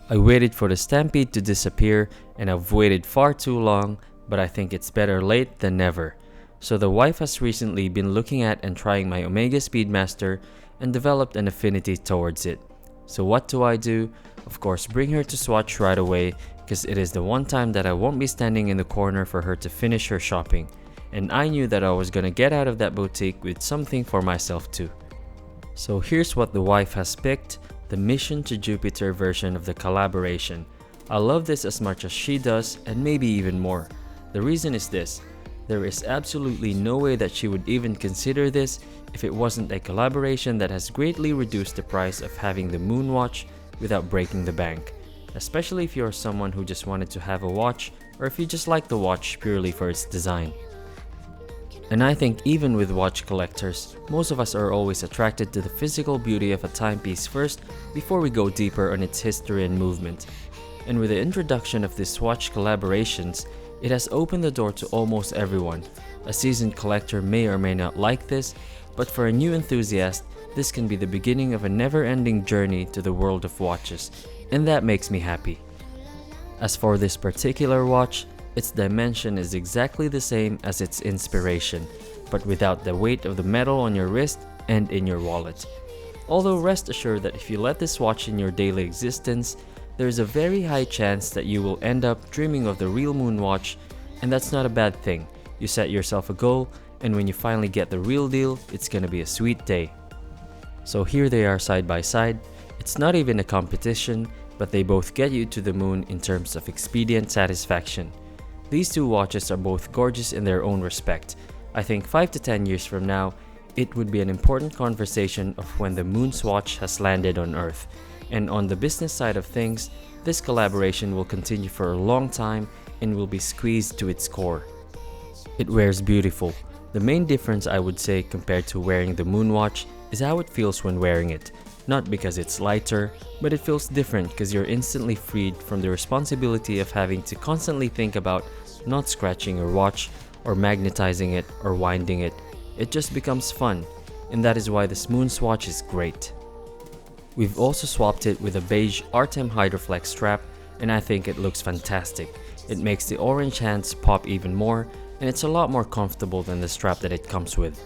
I waited for the stampede to disappear, and I've waited far too long, but I think it's better late than never. So the wife has recently been looking at and trying my Omega Speedmaster and developed an affinity towards it. So what do? Of course, bring her to swatch right away, because it is the one time that I won't be standing in the corner for her to finish her shopping. And I knew that I was gonna get out of that boutique with something for myself too. So here's what the wife has picked, the Mission to Jupiter version of the collaboration. I love this as much as she does, and maybe even more. The reason is this: there is absolutely no way that she would even consider this if it wasn't a collaboration that has greatly reduced the price of having the MoonWatch without breaking the bank. Especially if you're someone who just wanted to have a watch, or if you just like the watch purely for its design. And I think even with watch collectors, most of us are always attracted to the physical beauty of a timepiece first before we go deeper on its history and movement. And with the introduction of these watch collaborations, it has opened the door to almost everyone. A seasoned collector may or may not like this, but for a new enthusiast, this can be the beginning of a never-ending journey to the world of watches, and that makes me happy. As for this particular watch, its dimension is exactly the same as its inspiration, but without the weight of the metal on your wrist and in your wallet. Although rest assured that if you let this watch in your daily existence, there is a very high chance that you will end up dreaming of the real MoonWatch, and that's not a bad thing. You set yourself a goal, and when you finally get the real deal, it's gonna be a sweet day. So here they are side by side. It's not even a competition, but they both get you to the moon in terms of expedient satisfaction. These two watches are both gorgeous in their own respect. I think 5 to 10 years from now, it would be an important conversation of when the MoonSwatch has landed on Earth. And on the business side of things, this collaboration will continue for a long time and will be squeezed to its core. It wears beautiful. The main difference I would say compared to wearing the MoonWatch is how it feels when wearing it. Not because it's lighter, but it feels different because you're instantly freed from the responsibility of having to constantly think about not scratching your watch or magnetizing it or winding it. It just becomes fun, and that is why this MoonSwatch is great. We've also swapped it with a beige Artem Hydroflex strap, and I think it looks fantastic. It makes the orange hands pop even more, and it's a lot more comfortable than the strap that it comes with.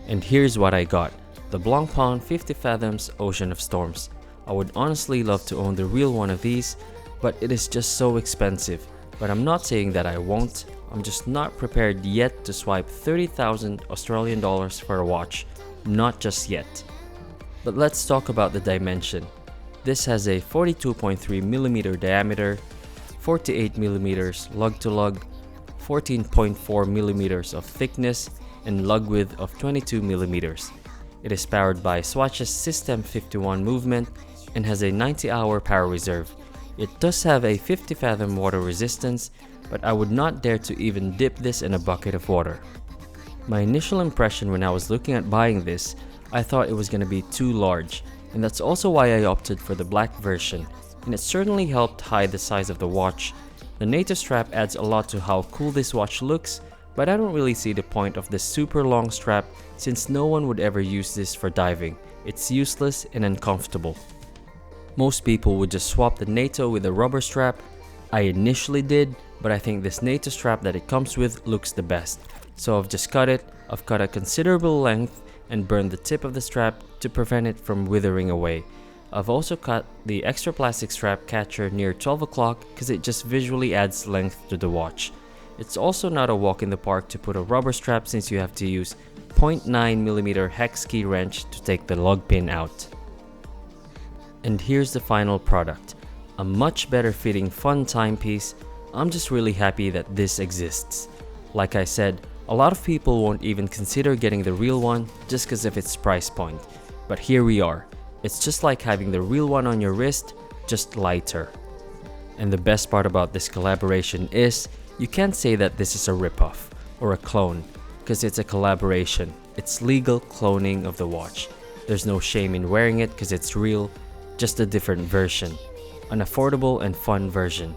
And here's what I got. The Blancpain 50 Fathoms Ocean of Storms. I would honestly love to own the real one of these, but it is just so expensive. But I'm not saying that I won't, I'm just not prepared yet to swipe 30,000 Australian dollars for a watch. Not just yet. But let's talk about the dimension. This has a 42.3mm diameter, 48mm lug to lug, 14.4mm of thickness, and lug width of 22mm. It is powered by Swatch's System 51 movement and has a 90-hour power reserve. It does have a 50 fathom water resistance, but I would not dare to even dip this in a bucket of water. My initial impression when I was looking at buying this, I thought it was going to be too large, and that's also why I opted for the black version, and it certainly helped hide the size of the watch. The NATO strap adds a lot to how cool this watch looks, but I don't really see the point of this super long strap since no one would ever use this for diving. It's useless and uncomfortable. Most people would just swap the NATO with a rubber strap. I initially did, but I think this NATO strap that it comes with looks the best. So I've just cut it. I've cut a considerable length and burned the tip of the strap to prevent it from withering away. I've also cut the extra plastic strap catcher near 12 o'clock because it just visually adds length to the watch. It's also not a walk in the park to put a rubber strap since you have to use 0.9mm hex key wrench to take the lug pin out. And here's the final product. A much better fitting fun timepiece. I'm just really happy that this exists. Like I said, a lot of people won't even consider getting the real one just because of its price point. But here we are. It's just like having the real one on your wrist, just lighter. And the best part about this collaboration is, you can't say that this is a ripoff or a clone, because it's a collaboration. It's legal cloning of the watch. There's no shame in wearing it because it's real, just a different version. An affordable and fun version.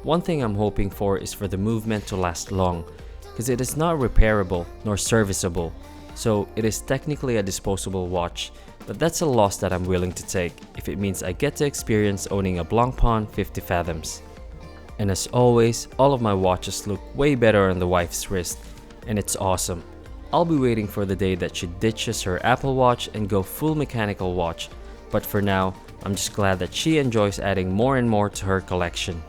One thing I'm hoping for is for the movement to last long, because it is not repairable nor serviceable, so it is technically a disposable watch, but that's a loss that I'm willing to take if it means I get to experience owning a Blancpain 50 fathoms. And as always, all of my watches look way better on the wife's wrist, and it's awesome. I'll be waiting for the day that she ditches her Apple Watch and go full mechanical watch, but for now, I'm just glad that she enjoys adding more and more to her collection.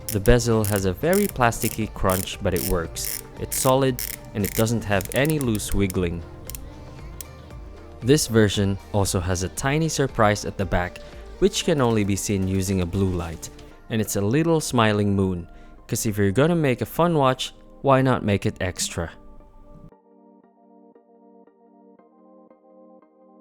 The bezel has a very plasticky crunch, but it works. It's solid and it doesn't have any loose wiggling. This version also has a tiny surprise at the back, which can only be seen using a blue light, and it's a little smiling moon, cause if you're gonna make a fun watch, why not make it extra?